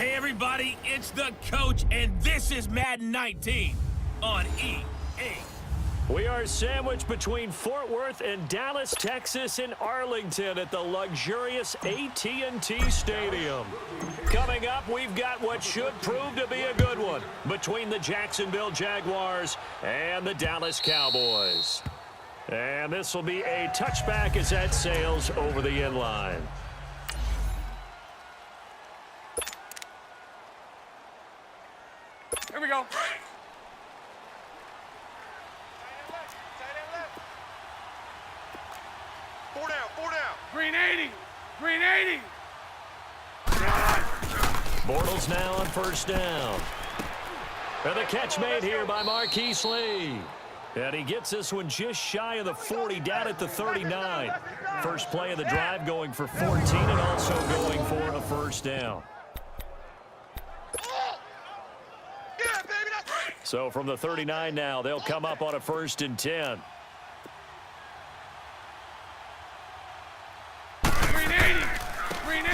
Hey everybody, it's the coach, and this is Madden 19 on EA. We are sandwiched between Fort Worth and Dallas, Texas, and Arlington at the luxurious AT&T Stadium. Coming up, we've got what should prove to be a good one between the Jacksonville Jaguars and the Dallas Cowboys. And this will be a touchback as that sails over the end line. Here we go. Four down. Green 80. Bortles now on first down. And the catch made here by Marquise Lee. And he gets this one just shy of the 40, down at the 39. First play of the drive going for 14 and also going for a first down. So from the 39 now, they'll come up on a 1st and 10.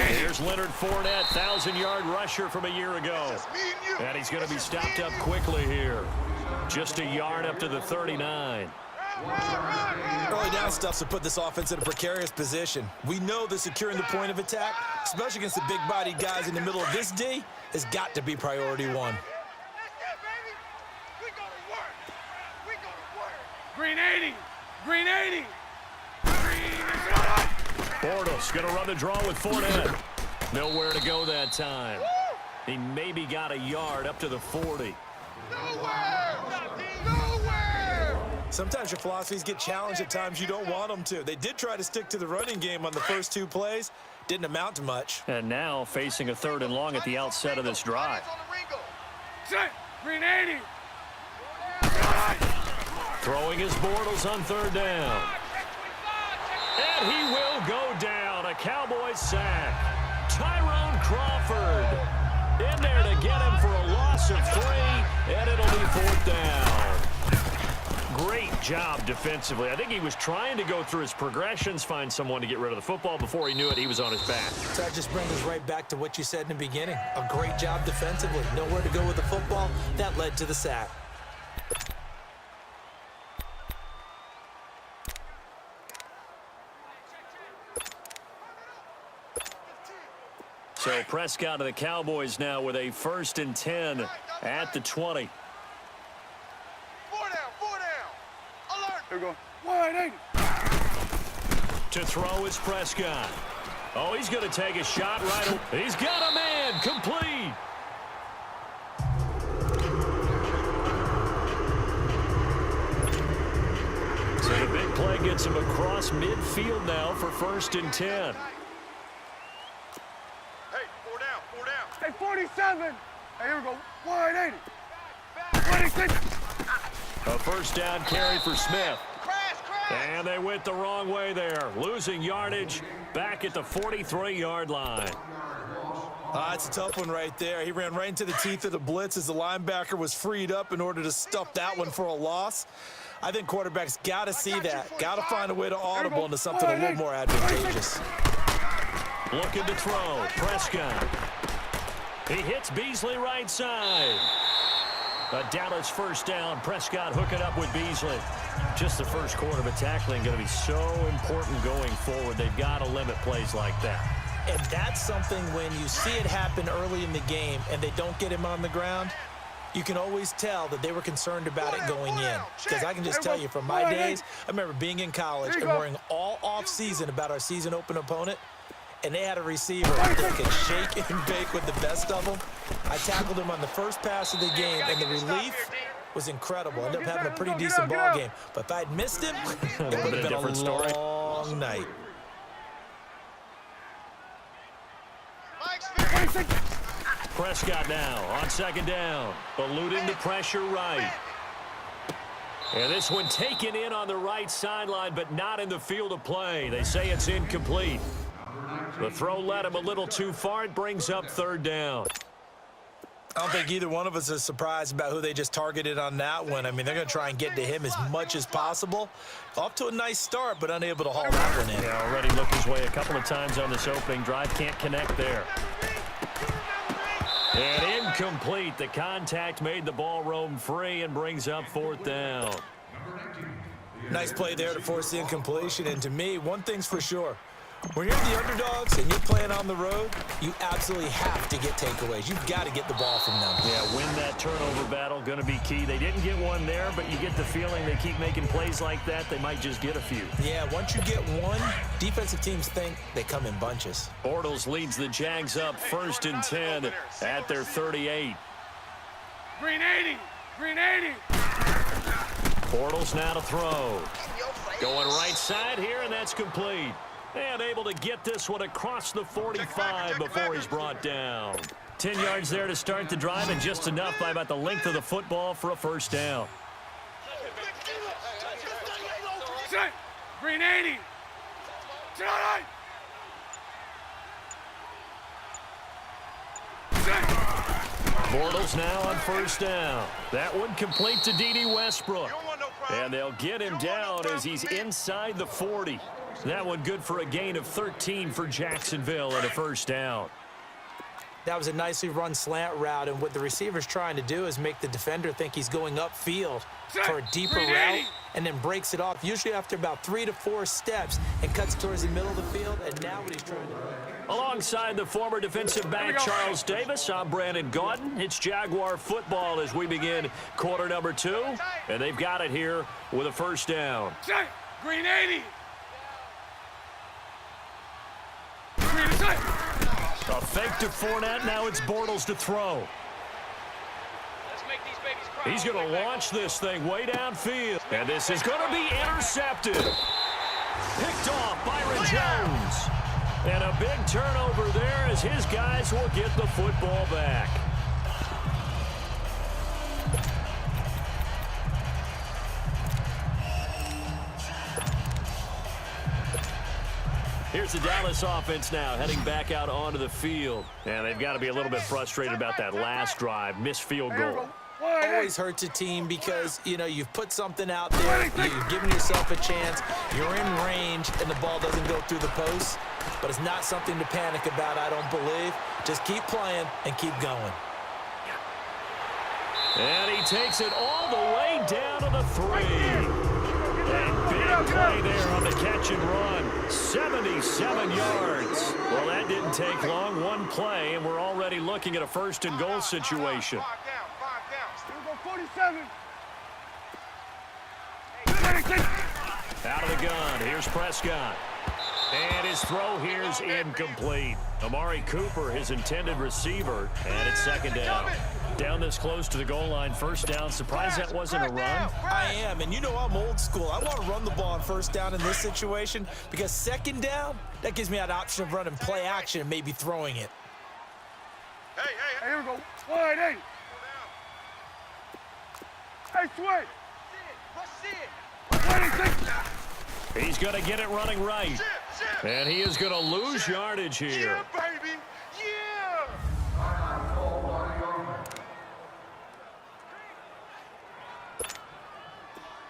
Here's Leonard Fournette, 1,000-yard rusher from a year ago. And he's going to be stopped up quickly here. Just a yard up to the 39. Early down stuffs will put this offense in a precarious position. We know that securing the point of attack, especially against the big-bodied guys in the middle of this D, has got to be priority one. Green 80. Bortles going to run the draw with Fournette. Nowhere to go that time. He maybe got a yard up to the 40. Nowhere! Sometimes your philosophies get challenged at times you don't want them to. They did try to stick to the running game on the first 2 plays. Didn't amount to much. And now facing a 3rd and long at the outset of this drive. Green 80. Throwing his Bortles on 3rd down. And he will go down. A Cowboys sack. Tyrone Crawford in there to get him for a loss of 3, and it'll be 4th down. Great job defensively. I think he was trying to go through his progressions, find someone to get rid of the football. Before he knew it, he was on his back. So that just brings us right back to what you said in the beginning. A great job defensively. Nowhere to go with the football. That led to the sack. So Prescott of the Cowboys now with a 1st and 10 at the 20. Four down. Alert. Here we go. 180. To throw is Prescott. Oh, he's going to take a shot right away. He's got a man. Complete. So the big play gets him across midfield now for 1st and 10. Hey, 47. Hey, here we go. 180. 26. A 1st down carry for Smith. And they went the wrong way there. Losing yardage back at the 43-yard line. That's a tough one right there. He ran right into the teeth of the blitz as the linebacker was freed up in order to stuff that one for a loss. I think quarterbacks got to see that. Got to find a way to audible into something a little more advantageous. Looking to throw. Prescott. He hits Beasley right side. A Dallas 1st down. Prescott hooking up with Beasley. Just the first quarter, but tackling going to be so important going forward. They've got to limit plays like that. And that's something when you see it happen early in the game and they don't get him on the ground, you can always tell that they were concerned about it going in. Because I can just tell you from my days, I remember being in college and worrying all off-season about our season open opponent. And they had a receiver that could shake and bake with the best of them. I tackled him on the first pass of the game, and the relief was incredible. Ended up having a pretty decent ball game. But if I'd missed him, it would have been a long night. Prescott now on 2nd down. Eluding the pressure right. And this one taken in on the right sideline, but not in the field of play. They say it's incomplete. The throw led him a little too far. It brings up 3rd down. I don't think either one of us is surprised about who they just targeted on that one. I mean, they're going to try and get to him as much as possible. Off to a nice start, but unable to haul that one in. Yeah, already looked his way a couple of times on this opening drive. Can't connect there. And incomplete. The contact made the ball roam free and brings up 4th down. Nice play there to force the incompletion. And to me, one thing's for sure. When you're the underdogs and you're playing on the road, you absolutely have to get takeaways. You've got to get the ball from them. Yeah, win that turnover battle, going to be key. They didn't get one there, but you get the feeling they keep making plays like that, they might just get a few. Yeah, once you get one, defensive teams think they come in bunches. Bortles leads the Jags up 1st and 10 at their 38. Green 80. Green 80. Bortles now to throw. Going right side here, and that's complete. And able to get this one across the 45 before he's brought down. 10 yards there to start the drive, and just enough by about the length of the football for a 1st down. Set. Green 80. Set. Bortles now on 1st down. That one complete to D.D. Westbrook. And they'll get him down as he's inside the 40. That one good for a gain of 13 for Jacksonville and a 1st down. That was a nicely run slant route, and what the receiver's trying to do is make the defender think he's going upfield for a deeper route and then breaks it off, usually after about 3 to 4 steps, and cuts towards the middle of the field, and now what he's trying to do. Alongside the former defensive back Charles Davis, I'm Brandon Gaudin. It's Jaguar football as we begin quarter number 2, and they've got it here with a 1st down. Green 80. A fake to Fournette. Now it's Bortles to throw. He's going to launch this thing way downfield. And this is going to be intercepted. Picked off Byron Jones. And a big turnover there as his guys will get the football back. Here's the Dallas offense now heading back out onto the field. And they've got to be a little bit frustrated about that last drive, missed field goal. Always hurts a team because, you know, you've put something out there, you've given yourself a chance, you're in range, and the ball doesn't go through the post. But it's not something to panic about, I don't believe. Just keep playing and keep going. And he takes it all the way down to the 3. And big play there on the catch and run. 77 yards. Well, that didn't take long. One play, and we're already looking at a 1st and goal situation. 47. Out of the gun. Here's Prescott. And his throw here's incomplete. Amari Cooper, his intended receiver, and it's 2nd down. Down this close to the goal line, 1st down. Surprised that wasn't a run? I am, and you know I'm old school. I want to run the ball on 1st down in this situation because 2nd down, that gives me that option of running play action and maybe throwing it. Hey, here we go. 180. Hey, Sway. He's going to get it running right. And he is going to lose yardage here. Yeah, baby.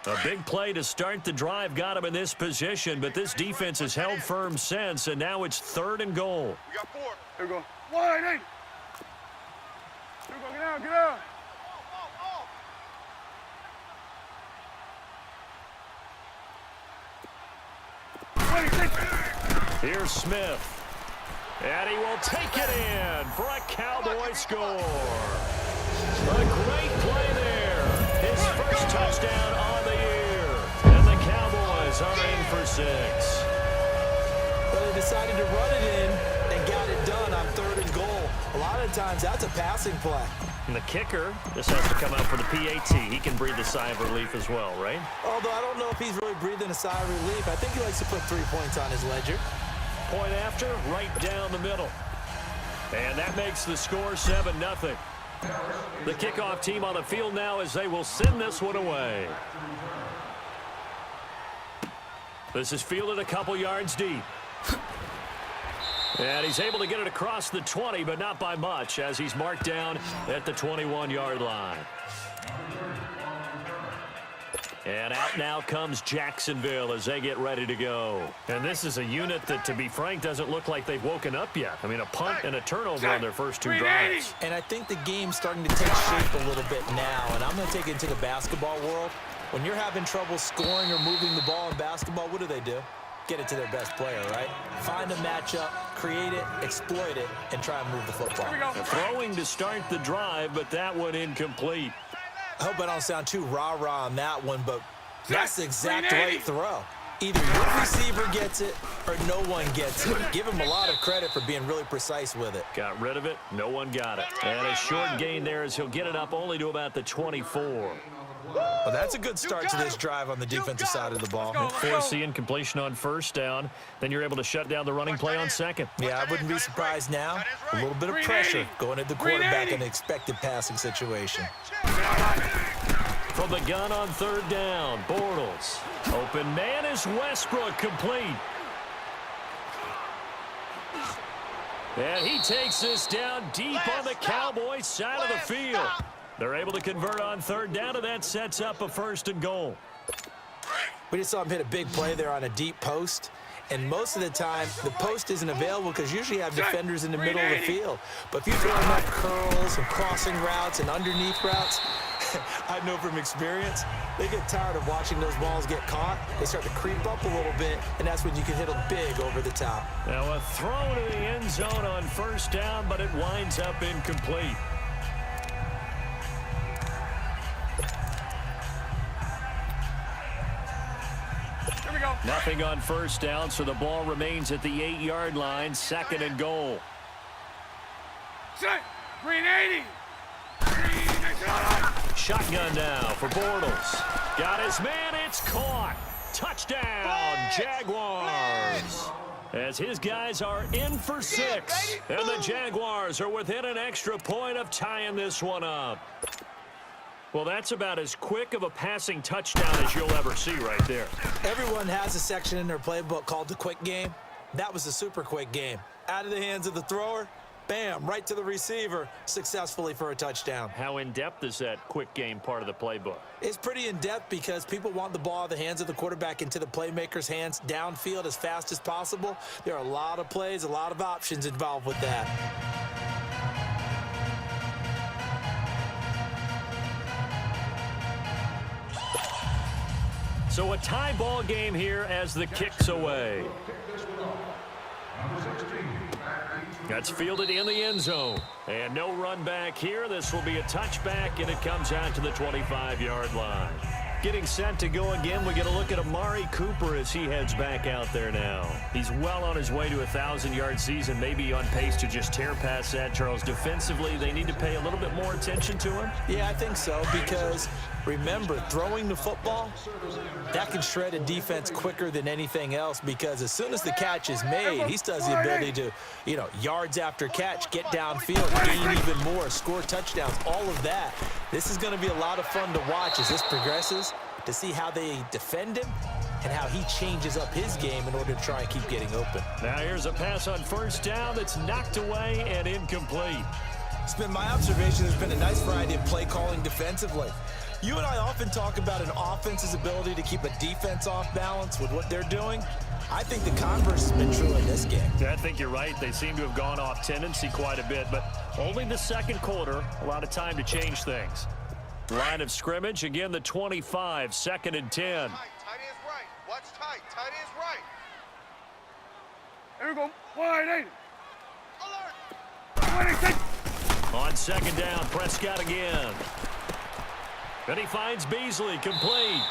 Yeah. A big play to start the drive got him in this position, but this defense has held firm since, and now it's 3rd and goal. We got 4. Here we go. 180. Here we go. Get out, get out. Here's Smith. And he will take it in for a Cowboy score. A great play there. His 1st touchdown on the year. And the Cowboys are in for 6. But they decided to run it in and got it done on 3rd and goal. A lot of times that's a passing play. And the kicker, this has to come out for the PAT. He can breathe a sigh of relief as well, right? Although I don't know if he's really breathing a sigh of relief. I think he likes to put 3 points on his ledger. Point after, right down the middle. And that makes the score 7-0. The kickoff team on the field now as they will send this one away. This is fielded a couple yards deep. And he's able to get it across the 20, but not by much, as he's marked down at the 21-yard line. And out now comes Jacksonville as they get ready to go. And this is a unit that, to be frank, doesn't look like they've woken up yet. I mean, a punt and a turnover on their first two drives. And I think the game's starting to take shape a little bit now, and I'm going to take it into the basketball world. When you're having trouble scoring or moving the ball in basketball, what do? Get it to their best player, right? Find a matchup, create it, exploit it, and try and move the football. Throwing to start the drive, but that one incomplete. I hope I don't sound too rah-rah on that one, but that's the exact right throw. Either your receiver gets it or no one gets it. Give him a lot of credit for being really precise with it. Got rid of it. No one got it. And a short gain there as he'll get it up only to about the 24. Well, that's a good start to this drive on the defensive side of the ball. Force the incompletion on first down. Then you're able to shut down the running play on second. Yeah, I wouldn't be surprised now. A little bit of pressure going at the quarterback in an expected passing situation. From the gun on third down, Bortles. Open man is Westbrook, complete. And he takes this down deep on the Cowboys side of the field. They're able to convert on third down, and that sets up a 1st and goal. We just saw him hit a big play there on a deep post. And most of the time, the post isn't available because usually you have defenders in the middle of the field. But if you throw enough curls and crossing routes and underneath routes, I know from experience, they get tired of watching those balls get caught. They start to creep up a little bit, and that's when you can hit them big over the top. Now a throw to the end zone on first down, but it winds up incomplete. Nothing on first down, so the ball remains at the 8-yard line, 2nd and goal. Set. Green 80. Shotgun now for Bortles. Got his man, it's caught. Touchdown, Jaguars. As his guys are in for 6. And the Jaguars are within an extra point of tying this one up. Well, that's about as quick of a passing touchdown as you'll ever see right there. Everyone has a section in their playbook called the quick game. That was a super quick game. Out of the hands of the thrower, bam, right to the receiver, successfully for a touchdown. How in-depth is that quick game part of the playbook? It's pretty in-depth because people want the ball out of the hands of the quarterback into the playmaker's hands downfield as fast as possible. There are a lot of plays, a lot of options involved with that. So a tie ball game here as the kick's away. That's fielded in the end zone. And no run back here. This will be a touchback, and it comes out to the 25-yard line. Getting set to go again, we get a look at Amari Cooper as he heads back out there now. He's well on his way to a 1,000-yard season, maybe on pace to just tear past that, Charles. Defensively, they need to pay a little bit more attention to him? Yeah, I think so, because remember, throwing the football, that can shred a defense quicker than anything else, because as soon as the catch is made, he still has the ability to, yards after catch, get downfield, gain even more, score touchdowns, all of that. This is going to be a lot of fun to watch as this progresses, to see how they defend him and how he changes up his game in order to try and keep getting open. Now here's a pass on first down that's knocked away and incomplete. It's been my observation there's been a nice variety of play calling defensively. You and I often talk about an offense's ability to keep a defense off balance with what they're doing. I think the converse has been true in this game. Yeah, I think you're right. They seem to have gone off tendency quite a bit, but only the second quarter, a lot of time to change things. Line of scrimmage, again the 25, 2nd and 10. Tight end is right. Watch tight. Tight end is right. Here we go. 180. Alert. 186. On 2nd down, Prescott again. And he finds Beasley, complete.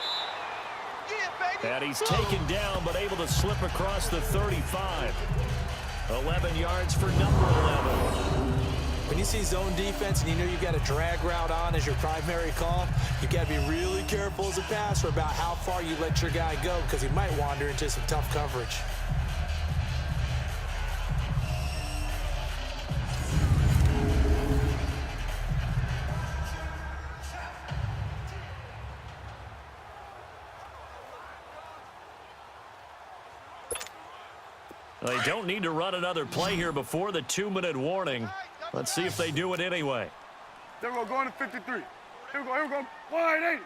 And he's taken down, but able to slip across the 35. 11 yards for number 11. When you see zone defense and you know you've got a drag route on as your primary call, you've got to be really careful as a passer about how far you let your guy go, because he might wander into some tough coverage. They don't need to run another play here before the 2-minute warning. Let's see if they do it anyway. There we go, going to 53. Here we go, 180.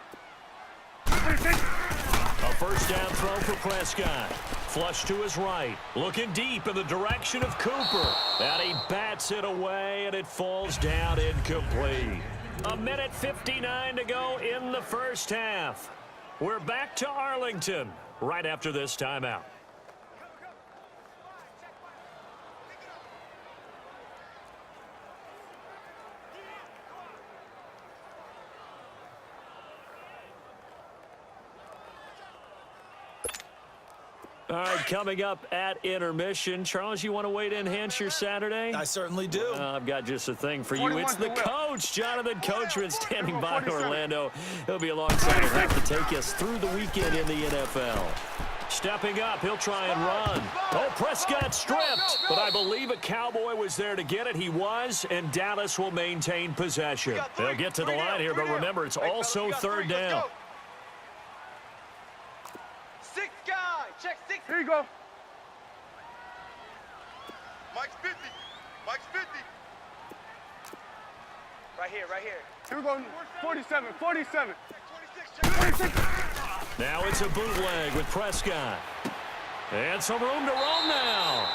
first down throw for Prescott. Flush to his right. Looking deep in the direction of Cooper. And he bats it away, and it falls down incomplete. 1:59 to go in the first half. We're back to Arlington right after this timeout. All right, coming up at intermission. Charles, you want to wait and enhance your Saturday? I certainly do. I've got just a thing for you. It's the coach, Jonathan Coachman, standing by in Orlando. He'll be alongside and have to take us through the weekend in the NFL. Stepping up, he'll try and run. Oh, Prescott stripped, but I believe a Cowboy was there to get it. He was, and Dallas will maintain possession. They'll get to the line here, but remember, it's also third down. Check 6. Here you go. Mike's 50. Mike's 50. Right here. Here we go. 47. 26. Now it's a bootleg with Prescott. And some room to roam now.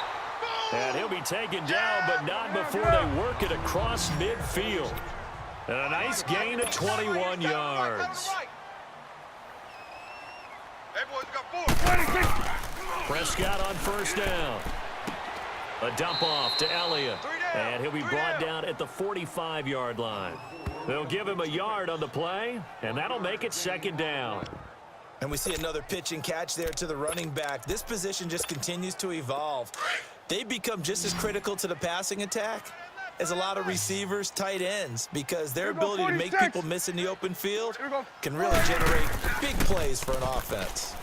And he'll be taken down, but not before they work it across midfield. And a nice gain of 21 yards. Prescott on first down. A dump off to Elliott. And he'll be brought down at the 45-yard line. They'll give him a yard on the play, and that'll make it second down. And we see another pitch and catch there to the running back. This position just continues to evolve. They've become just as critical to the passing attack as a lot of receivers, tight ends, because their ability to make people miss in the open field can really generate big plays for an offense.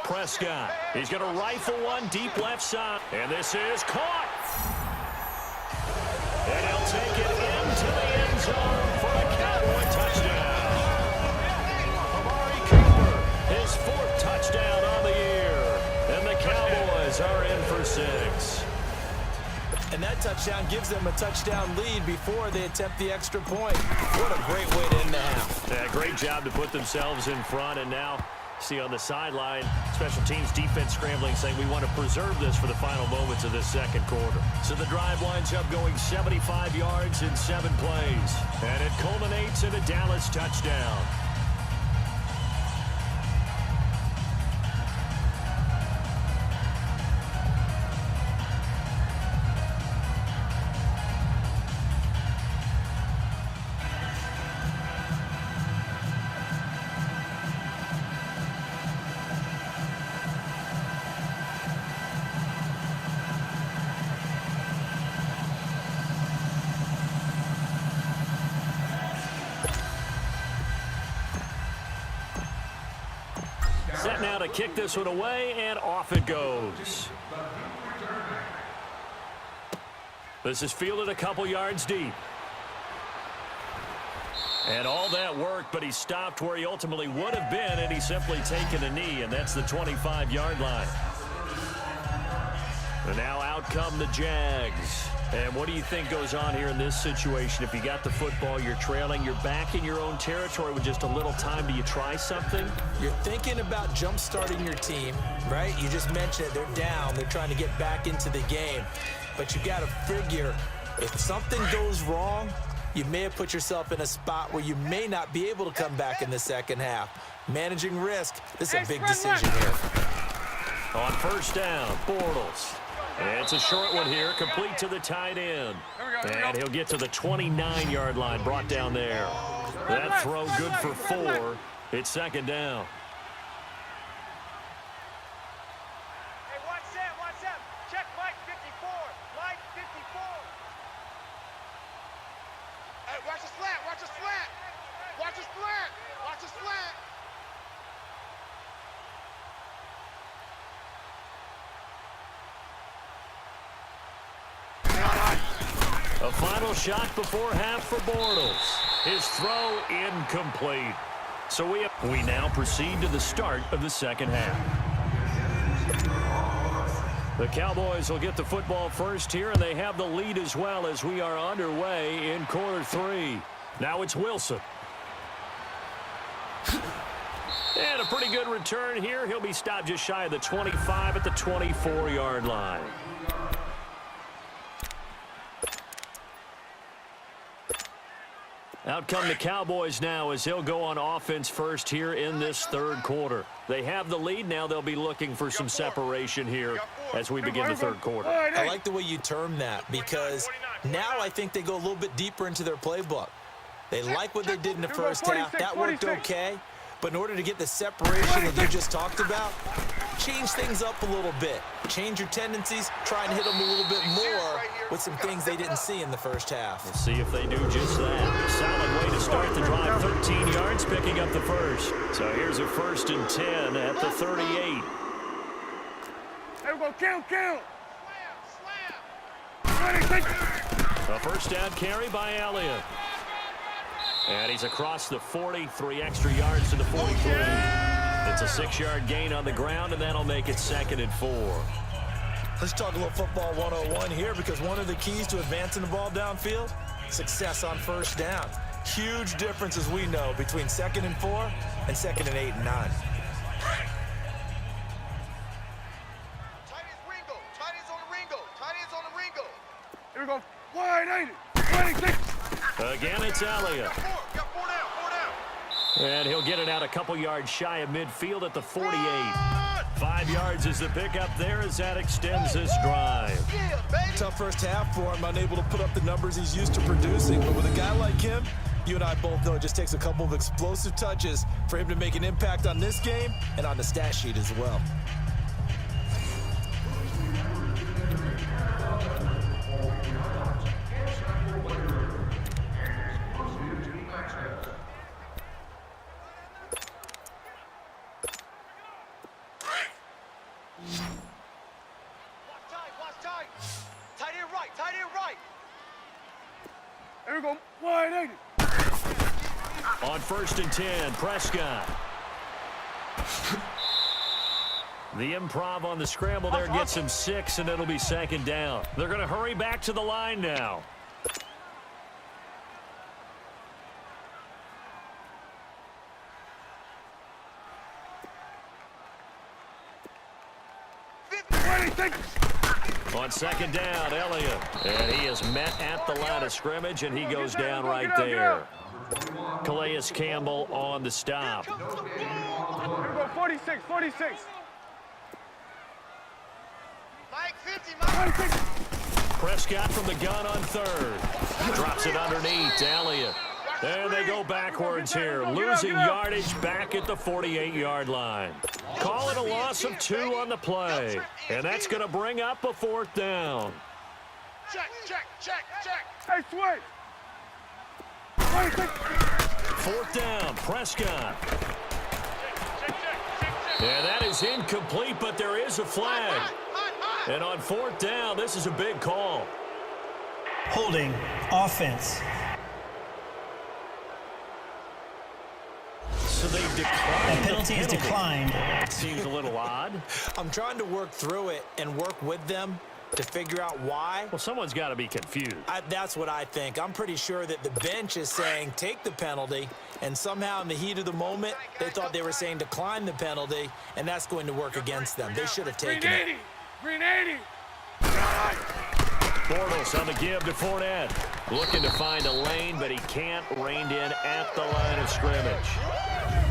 Prescott, he's going to rifle one deep left side. And this is caught. And he'll take it into the end zone for a Cowboy touchdown. Amari Cooper, his 4th touchdown on the year. And the Cowboys are in for 6. And that touchdown gives them a touchdown lead before they attempt the extra point. What a great way to end the half. Yeah, great job to put themselves in front, and now see on the sideline, special teams defense scrambling, saying we want to preserve this for the final moments of this second quarter. So the drive winds up going 75 yards in 7 plays, and it culminates in a Dallas touchdown. Set now to kick this one away, and off it goes. This is fielded a couple yards deep. And all that work, but he stopped where he ultimately would have been, and he's simply taken a knee, and that's the 25-yard line. And now out come the Jags. And what do you think goes on here in this situation? If you got the football, you're trailing, you're back in your own territory with just a little time. Do you try something? You're thinking about jump-starting your team, right? You just mentioned it. They're down. They're trying to get back into the game. But you got to figure, if something goes wrong, you may have put yourself in a spot where you may not be able to come back in the second half. Managing risk, this is a big decision here. On first down, Bortles. And it's a short one here, complete to the tight end. And he'll get to the 29-yard line, brought down there. That throw good for 4. It's second down. Hey, watch that. Check Mike 54. Mike 54. Hey, watch the slant. Watch the slant. A final shot before half for Bortles. His throw incomplete. So we now proceed to the start of the second half. The Cowboys will get the football first here, and they have the lead as well as we are underway in quarter 3. Now it's Wilson. And a pretty good return here. He'll be stopped just shy of the 25 at the 24-yard line. Out come the Cowboys now as he'll go on offense first here in this third quarter. They have the lead. Now they'll be looking for some separation here as we begin the third quarter. I like the way you term that because now I think they go a little bit deeper into their playbook. They like what they did in the first half. That worked okay. But in order to get the separation that you just talked about, change things up a little bit. Change your tendencies. Try and hit them a little bit more with some things they didn't see in the first half. We'll see if they do just that. A solid way to start the drive. 13 yards, picking up the first. So here's a 1st and 10 at the 38. There we go, count. A first down carry by Elliott. And he's across the 40, 3 extra yards to the 43. It's a 6-yard gain on the ground, and that'll make it 2nd and 4. Let's talk a little football 101 here because one of the keys to advancing the ball downfield, success on first down. Huge difference, as we know, between 2nd and 4 and 2nd and 8 and 9. Tight ends on the Ringo. Here we go. Wide 80. 26. Again, it's Elliott. Got 4 down. And he'll get it out a couple yards shy of midfield at the 48. 5 yards is the pickup there as that extends this drive. Yeah, baby. Tough first half for him, unable to put up the numbers he's used to producing. But with a guy like him, you and I both know it just takes a couple of explosive touches for him to make an impact on this game and on the stat sheet as well. Watch tight. Tight end right. There we go. Wide 80. On 1st and 10, Prescott. The improv on the scramble there gets him 6, and it'll be 2nd down. They're going to hurry back to the line now. On 2nd down, Elliott. And he is met at the line of scrimmage, and he goes down right there. Calais Campbell on the stop. Here we go. 46. Mike 50. Prescott from the gun on 3rd. Drops it underneath to Elliott. And they go backwards here, losing yardage back at the 48-yard line. Call it a loss of 2 on the play. And that's going to bring up a 4th down. Check. Hey, switch. 4th down, Prescott. And that is incomplete, but there is a flag. And on 4th down, this is a big call. Holding offense. So they declined. A penalty is declined. Seems a little odd. I'm trying to work through it and work with them to figure out why. Well, someone's got to be confused. That's what I think. I'm pretty sure that the bench is saying take the penalty, and somehow in the heat of the moment, they thought they were saying decline the penalty, and that's going to work against them. They should have taken it. Green 80. Bortles on the give to Fournette. Looking to find a lane, but he can't. Reined in at the line of scrimmage.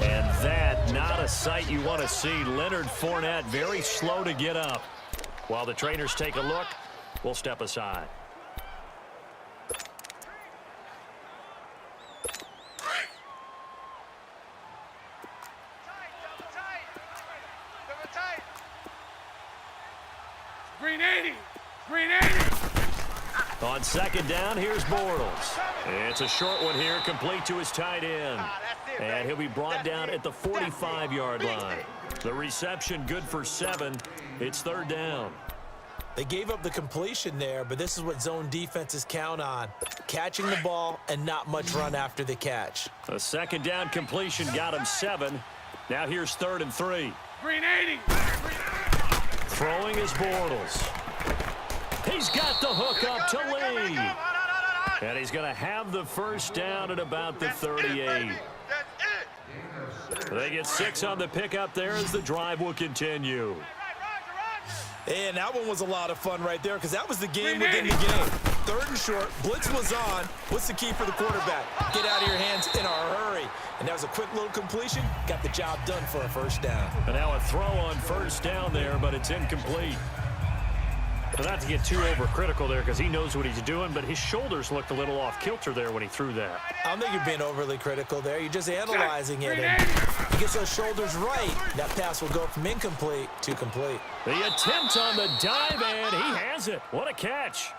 And that, not a sight you want to see. Leonard Fournette very slow to get up. While the trainers take a look, we'll step aside. Tight. Green 80. On 2nd down, here's Bortles. It's a short one here, complete to his tight end. And he'll be brought down at the 45-yard line. The reception good for 7. It's 3rd down. They gave up the completion there, but this is what zone defenses count on. Catching the ball and not much run after the catch. A 2nd down completion got him 7. Now here's 3rd and 3. Green 80. Throwing is Bortles. He's got the hook up to Lee. And he's going to have the first down at about the 38. They get 6 on the pickup there as the drive will continue. And that one was a lot of fun right there because that was the game within the game. 3rd and short, blitz was on. What's the key for the quarterback? Get out of your hands in a hurry. And that was a quick little completion. Got the job done for a 1st down. And now a throw on 1st down there, but it's incomplete. But not to get too overcritical there because he knows what he's doing, but his shoulders looked a little off kilter there when he threw that. I don't think you're being overly critical there. You're just analyzing it. And he gets those shoulders right. That pass will go from incomplete to complete. The attempt on the dive, and he has it. What a catch.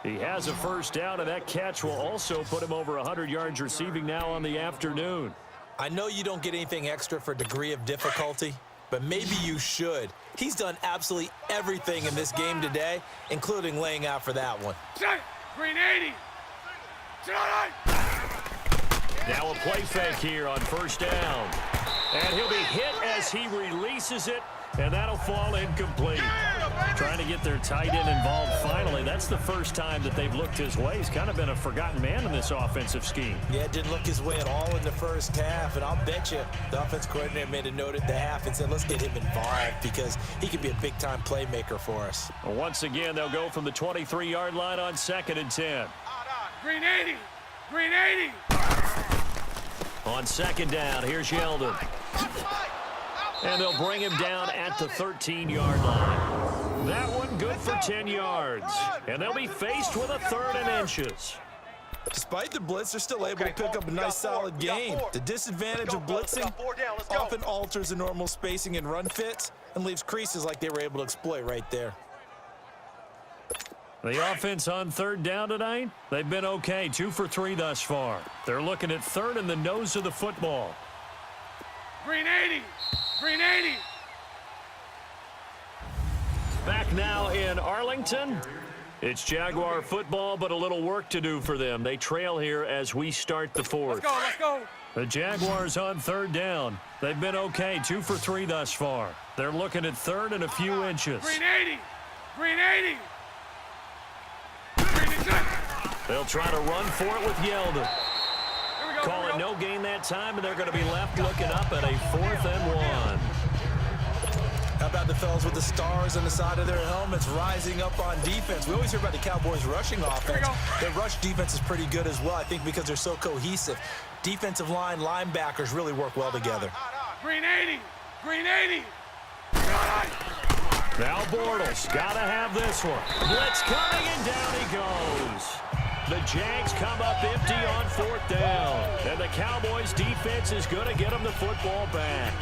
He has a 1st down, and that catch will also put him over 100 yards receiving now on the afternoon. I know you don't get anything extra for degree of difficulty, but maybe you should. He's done absolutely everything in this game today, including laying out for that one. Green 80. Now a play fake here on 1st down. And he'll be hit as he releases it, and that'll fall incomplete. Trying to get their tight end involved finally. That's the first time that they've looked his way. He's kind of been a forgotten man in this offensive scheme. Yeah, it didn't look his way at all in the 1st half, and I'll bet you the offense coordinator made a note at the half and said, let's get him involved because he could be a big-time playmaker for us. Well, once again, they'll go from the 23-yard line on 2nd and 10. Green 80. Green 80. On 2nd down, here's Yeldon. And they'll bring him down at the 13-yard line. That one good for 10 yards. And they'll be faced with a 3rd and inches. Despite the blitz, they're still able to pick up a nice, solid game. The disadvantage of blitzing often alters the normal spacing and run fits and leaves creases like they were able to exploit right there. The offense on 3rd down tonight, they've been okay. 2 for 3 thus far. They're looking at 3rd in the nose of the football. Green 80. Green 80. Back now in Arlington. It's Jaguar football, but a little work to do for them. They trail here as we start the 4th. Let's go. The Jaguars on 3rd down. They've been okay. 2 for 3 thus far. They're looking at 3rd and a few inches. Green 80. Green 80. They'll try to run for it with Yeldon. Call it no gain that time, and they're going to be left looking up at a 4th and 1. How about the fellas with the stars on the side of their helmets rising up on defense? We always hear about the Cowboys' rushing offense. Their rush defense is pretty good as well, I think, because they're so cohesive. Defensive line, linebackers really work well together. Green 80. Green 80. Now Bortles got to have this one. Blitz coming, and down he goes. The Jags come up empty on 4th down. And the Cowboys defense is going to get them the football back.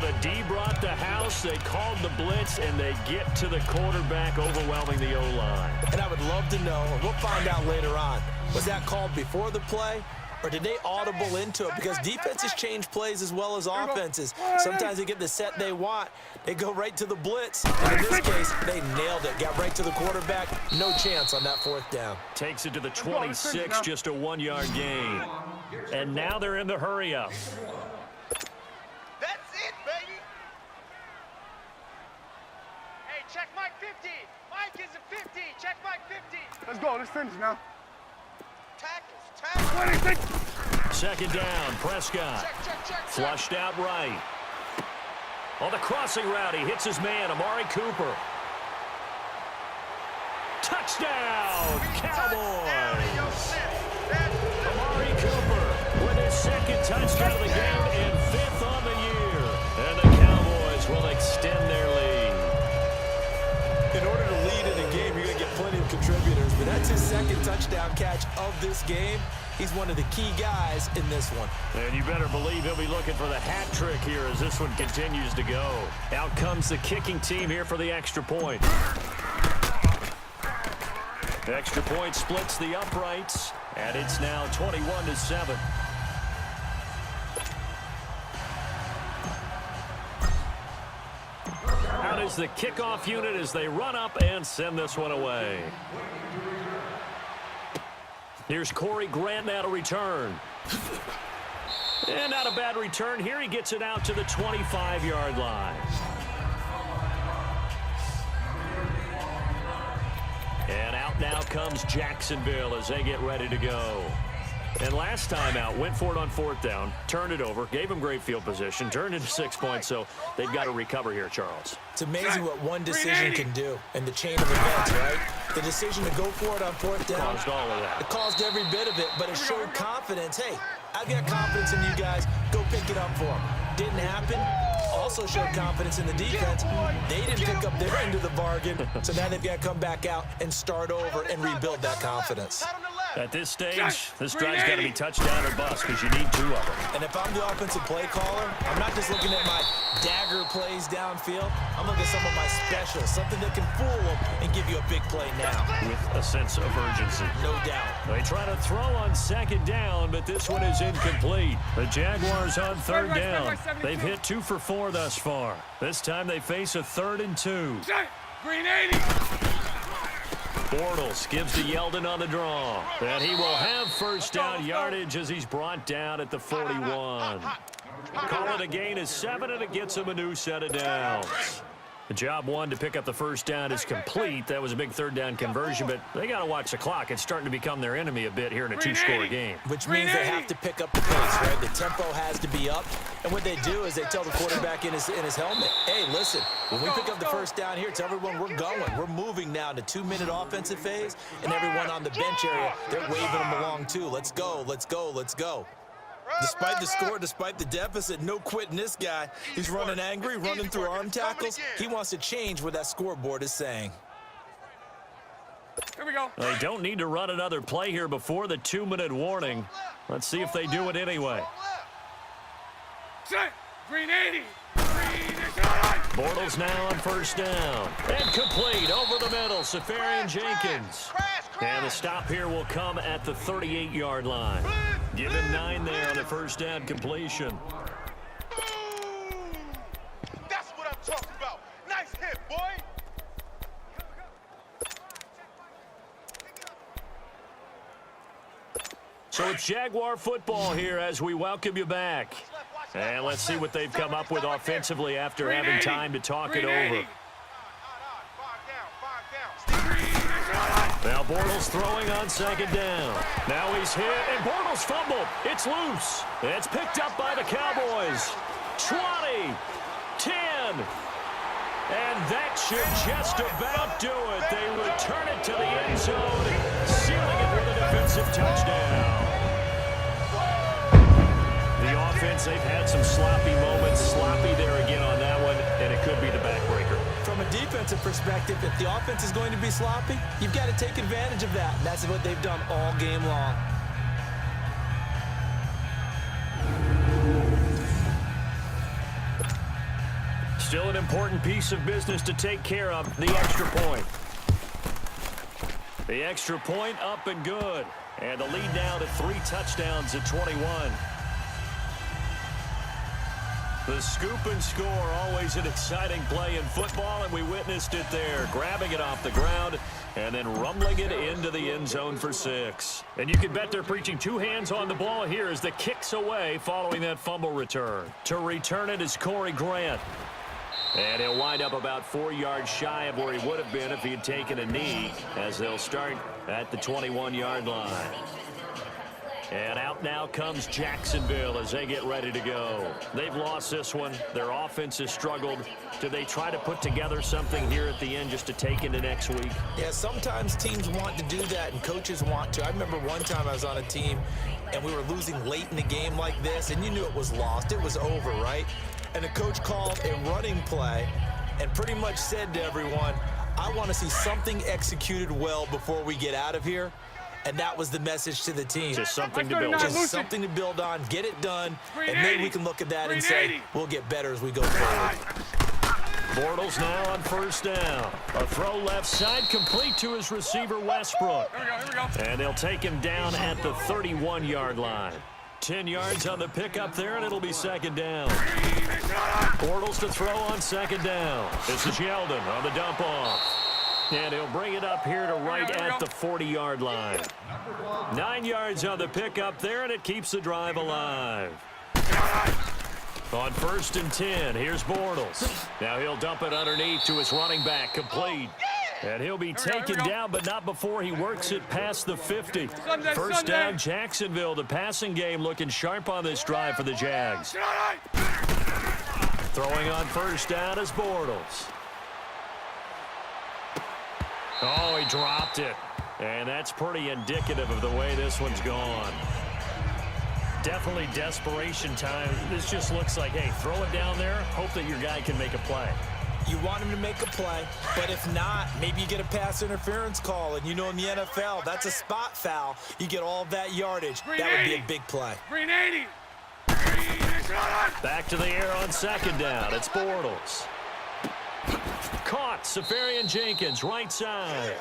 The D brought the house. They called the blitz, and they get to the quarterback, overwhelming the O-line. And I would love to know, and we'll find out later on, was that called before the play? Or did they audible into it? Because defenses change plays as well as offenses. Sometimes they get the set they want. They go right to the blitz. And in this case, they nailed it. Got right to the quarterback. No chance on that 4th down. Takes it to the 26, just a 1-yard gain. And now they're in the hurry-up. That's it, baby. Hey, check Mike 50. Mike is a 50. Check Mike 50. Let's go. Let's finish now. Tackles. 2nd down, Prescott. Check. Flushed out right. On the crossing route, he hits his man, Amari Cooper. Touchdown, Cowboys! Amari Cooper with his 2nd touchdown of the game and 5th on the year. And the Cowboys will extend their lead. In order to lead in a game, you're going to get plenty of contributors, but that's his 2nd touchdown catch of this game. He's one of the key guys in this one. And you better believe he'll be looking for the hat trick here as this one continues to go. Out comes the kicking team here for the extra point. Extra point splits the uprights, and it's now 21-7. Out is the kickoff unit as they run up and send this one away. Here's Corey Grant now to return. And not a bad return here. He gets it out to the 25-yard line. And out now comes Jacksonville as they get ready to go. And last time out, went for it on 4th down, turned it over, gave them great field position, turned into 6 points, so they've got to recover here, Charles. It's amazing what one decision can do in the chain of events, right? The decision to go for it on 4th down. Caused all of that. It caused every bit of it, but it showed confidence. Hey, I've got confidence in you guys. Go pick it up for them. Didn't happen. Also showed confidence in the defense. They didn't pick up their end of the bargain, so now they've got to come back out and start over and rebuild that confidence. At this stage, this drive's got to be touchdown or bust because you need 2 of them. And if I'm the offensive play caller, I'm not just looking at my dagger plays downfield. I'm looking at some of my specials, something that can fool them and give you a big play now. With a sense of urgency. No doubt. They try to throw on 2nd down, but this one is incomplete. The Jaguars on 3rd down. They've hit 2 for 4 thus far. This time they face a 3rd and 2. Green 80. Bortles gives to Yeldon on the draw. And he will have 1st down yardage as he's brought down at the 41. Call it a gain of 7, and it gets him a new set of downs. The job 1 to pick up the 1st down is complete. That was a big 3rd down conversion, but they got to watch the clock. It's starting to become their enemy a bit here in a 2-score game. Which means they have to pick up the pace, right? The tempo has to be up. And what they do is they tell the quarterback in his helmet, hey, listen, when we pick up the 1st down here, tell everyone we're going. We're moving now to 2-minute offensive phase, and everyone on the bench area, they're waving them along too. Let's go, let's go, let's go. Despite the score, despite the deficit, no quitting this guy. He's running angry, running through arm tackles. He wants to change what that scoreboard is saying. Here we go. They don't need to run another play here before the 2-minute warning. Let's see if they do it anyway. Set. Green 80. Green is on. Bortles now on 1st down. And complete over the middle. Safarian Jenkins. And the stop here will come at the 38-yard line. Give him 9 there on the 1st down completion. Boom. That's what I'm talking about. Nice hit, boy. So it's Jaguar football here as we welcome you back. And let's see what they've come up with offensively after having time to talk it over. Now Bortles throwing on 2nd down. Now he's hit, and Bortles fumbled. It's loose. It's picked up by the Cowboys. 20, 10, and that should just about do it. They return it to the end zone, sealing it with a defensive touchdown. The offense, they've had some sloppy moments. Sloppy there again on that one, and it could be the backbreaker. From a defensive perspective, if the offense is going to be sloppy, you've got to take advantage of that. And that's what they've done all game long. Still an important piece of business to take care of, the extra point. The extra point up and good. And the lead now to 3 touchdowns at 21. The scoop and score, always an exciting play in football, and we witnessed it there, grabbing it off the ground and then rumbling it into the end zone for 6. And you can bet they're preaching 2 hands on the ball here as the kick's away following that fumble return. To return it is Corey Grant. And he'll wind up about 4 yards shy of where he would have been if he had taken a knee, as they'll start at the 21-yard line. And out now comes Jacksonville as they get ready to go. They've lost this one. Their offense has struggled. Do they try to put together something here at the end just to take into next week? Yeah, sometimes teams want to do that and coaches want to. I remember one time I was on a team and we were losing late in the game like this, and you knew it was lost. It was over, right? And the coach called a running play and pretty much said to everyone, I want to see something executed well before we get out of here. And that was the message to the team. Just something to build on. Just something to build on, get it done, and maybe we can look at that and say, we'll get better as we go forward. Bortles now on 1st down. A throw left side complete to his receiver, Westbrook. Here we go. And they'll take him down at the 31-yard line. 10 yards on the pickup there, and it'll be 2nd down. Bortles to throw on 2nd down. This is Yeldon on the dump off. And he'll bring it up here to right at the 40-yard line. 9 yards on the pickup there, and it keeps the drive alive. On 1st and 10, here's Bortles. Now he'll dump it underneath to his running back, complete. And he'll be taken down, but not before he works it past the 50. First down, Jacksonville. The passing game looking sharp on this drive for the Jags. Throwing on first down is Bortles. Oh, he dropped it. And that's pretty indicative of the way this one's gone. Definitely desperation time. This just looks like, hey, throw it down there, hope that your guy can make a play. You want him to make a play, but if not, maybe you get a pass interference call, and you know in the NFL, that's a spot foul. You get all of that yardage. That would be a big play. Green 80. Back to the air on second down. It's Bortles. Caught. Safarian Jenkins, right side.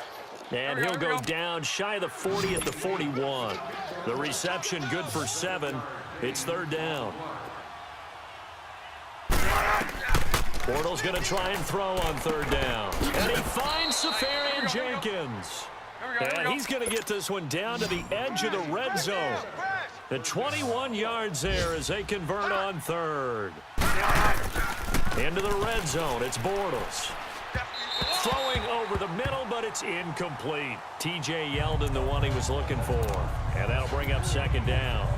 And he'll go down shy of the 40 at the 41. The reception good for 7. It's third down. Bortles going to try and throw on third down. And he finds Safarian Jenkins. And he's going to get this one down to the edge of the red zone. The 21 yards there as they convert on third. Into the red zone, it's Bortles. Throwing over the middle, but it's incomplete. T.J. Yeldon, the one he was looking for. And that'll bring up second down.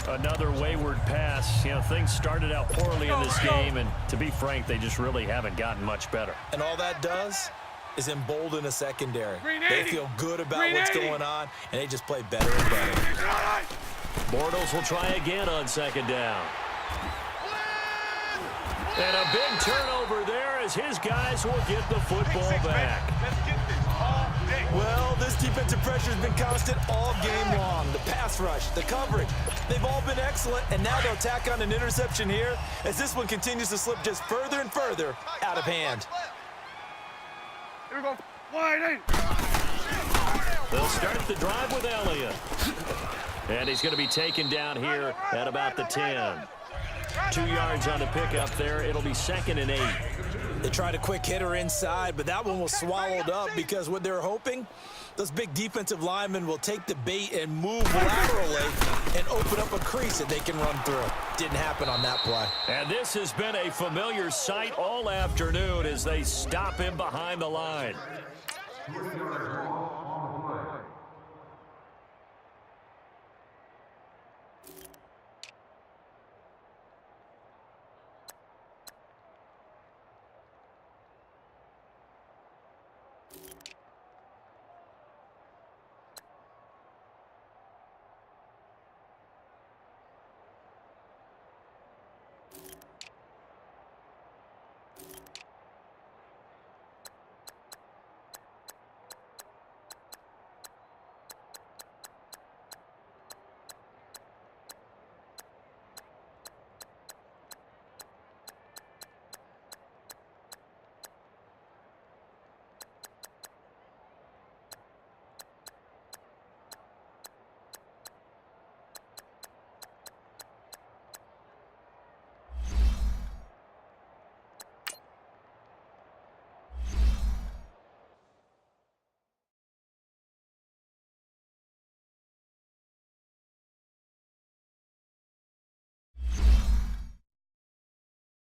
Another wayward pass. You know, things started out poorly in this game, and to be frank, they just really haven't gotten much better. And all that does is embolden a secondary. They feel good about what's going on, and they just play better and better. Bortles will try again on second down. And a big turnover there as his guys will get the football back. Well, this defensive pressure has been constant all game long. The pass rush, the coverage, they've all been excellent, and now they'll tack on an interception here as this one continues to slip just further and further out of hand. Here we go. Wide in. They'll start the drive with Elliott. And he's going to be taken down here at about the 10. 2 yards on the pickup there. It'll be 2nd and 8. They tried a quick hitter inside, but that one was swallowed up because what they're hoping, those big defensive linemen will take the bait and move laterally and open up a crease that they can run through. Didn't happen on that play. And this has been a familiar sight all afternoon as they stop him behind the line.